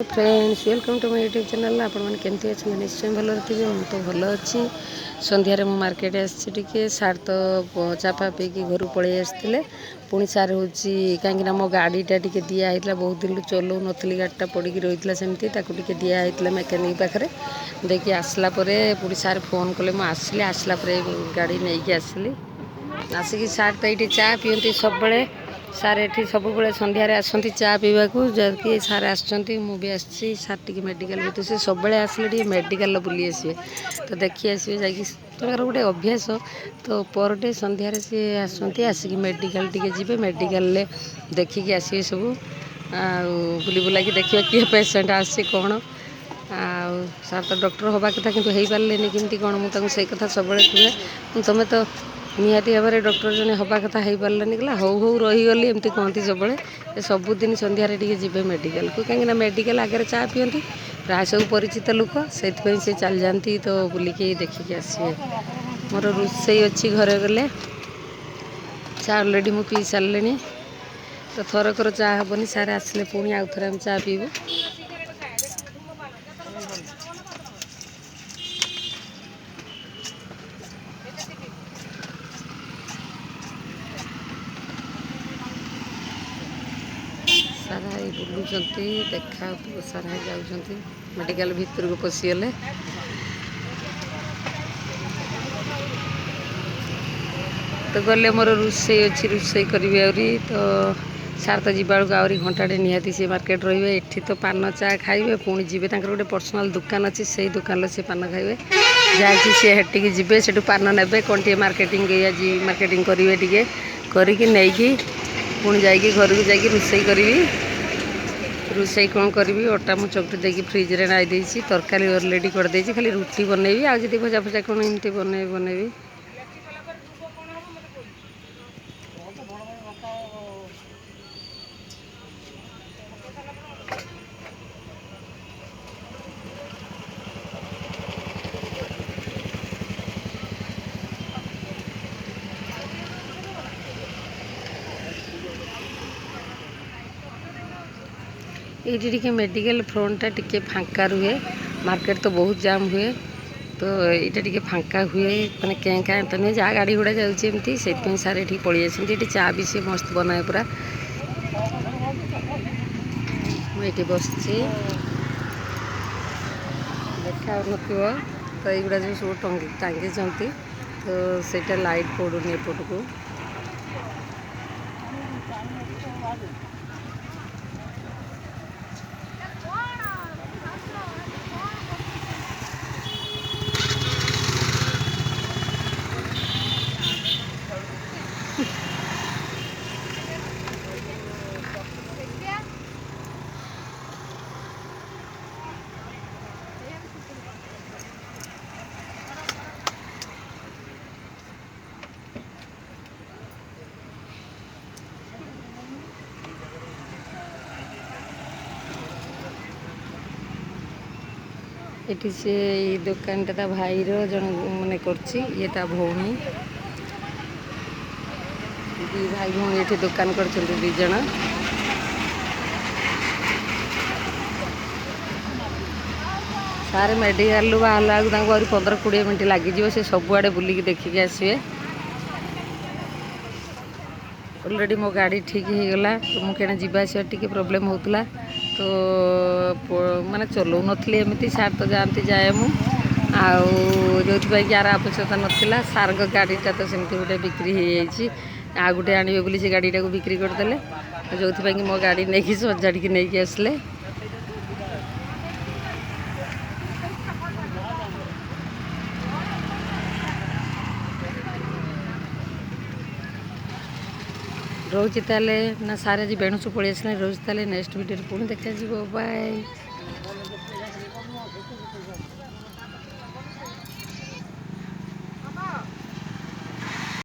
Friends welcome to my YouTube channel. आपण मैंने केमती अच्छे निश्चय भल थे। तो भल अच्छी सन्धार मु मार्केट आसी सार तो चापा पीकि घर पलि आसते पुणी सार हूँ कहीं मो गाड़ीटा टी दिखाई बहुत दिन चलू नी गाड़ीटा पड़ी रही सेमती दिखाई मेकानिक पाखे देखिए आसला पुणी सार फोन कले मुझे आसला गाड़ी नहीं कि आसली आसिक सार तो ये चा पीती सब सार ये सब सन्धार आसती चा पीवा जबकि सार आसि आसी सार टी मेडिकल भी से सब आसले मेडिकल बुली आसवे तो देखी आसवे जा गोटे अभ्यास तो पर डे सन्धार सी आसती आसिक मेडिकल टी जी मेडिकल देखिकी आसवे सब बुली बुला देखिए किए पेसेंट आसी कौन सार तो डॉक्टर हवा कथा कि हो पारे केमती कौन मुझे से कथा सब कहे तुम तो निहाती भाव में डॉक्टर जन हवा कथा हो पारानी कहला हौ हौ रहीगली एमती कहती सब सबुदिन सन्धार टी जी मेडिकल को कहीं मेडिकल आगे चा पीती प्राय सब परिचित लोक से चल जाती तो बुलिकी देखिकी आसवे मोर रोसई अच्छी घरे गले चा अलरेडी मु पी सारे तो थरकर चा हेनी सारे आसले पुणी आउ थे आम चा पीबू सारा बुलूं देखा सारा जाऊँ मेडिकल भितर को पशिगले तो गले मोर रोसई अच्छी रोसई करी आहरी तो सार तो जीवा बेलू आहरी घंटाटे निहाती सी मार्केट रे एठी तो पान चा खाइबे पुणी जी गोटे पर्सनाल दुकान अच्छी से दुकान से पान खाइबे जहाँ सी हेटिकी जी से पान ने कौन टे मार्केटिंग मार्केटिंग करेंगे टे करके पुणी जा घर को जाकि रोसई करी रोसई कौन करी अटा मु चकटी देकी फ्रिज रे नाई देसी तरकारी अलरेडी करदे खाली रुटी बनैबी आज भजा भजा कौन एमती बनैबी ये मेडिकल फ्रंटा टिके फांका रुहे मार्केट तो बहुत जाम हुए तो यहाँ टिके फांका हुए मैंने क्या क्या तो नहीं जहाँ गाड़ी घोड़ा जाऊँगी से सारे ये पलि आसती ये चा भी सी मस्त बनाए पूरा मुझे बस देखा नथ तो युवा जो सब टांगी तो सेटा लाइट पड़ूनी एपट को ये से दुकान टा भाई जन मैंने कर भौणी दी भाई भौणी ये दुकान कर दीज सारे मेडिकल बाहर 15-20 मिनट लगे से सबुआड़े बुलिकी देखिकी आसवे अलरेडी मो गाड़ी ठीक हो गला तो मुझे जावास टी प्रोब्लेम होता तो माने चलो नी एमती सार तो जाती जाए मु जो यार आवश्यकता नाला सार गाड़ीटा तो सेमती गोटे बिक्री हो जाए आ गोटे आणवे बोली से गाड़ीटा को बिक्री करदे जो कि मो गाड़ी नहीं सजाड़ी नहीं आसले रोचे ताले ना सारे आज बेणुसु पलि आसना रोज ताले नेक्स्ट वीडियो पुणी देखा बाय।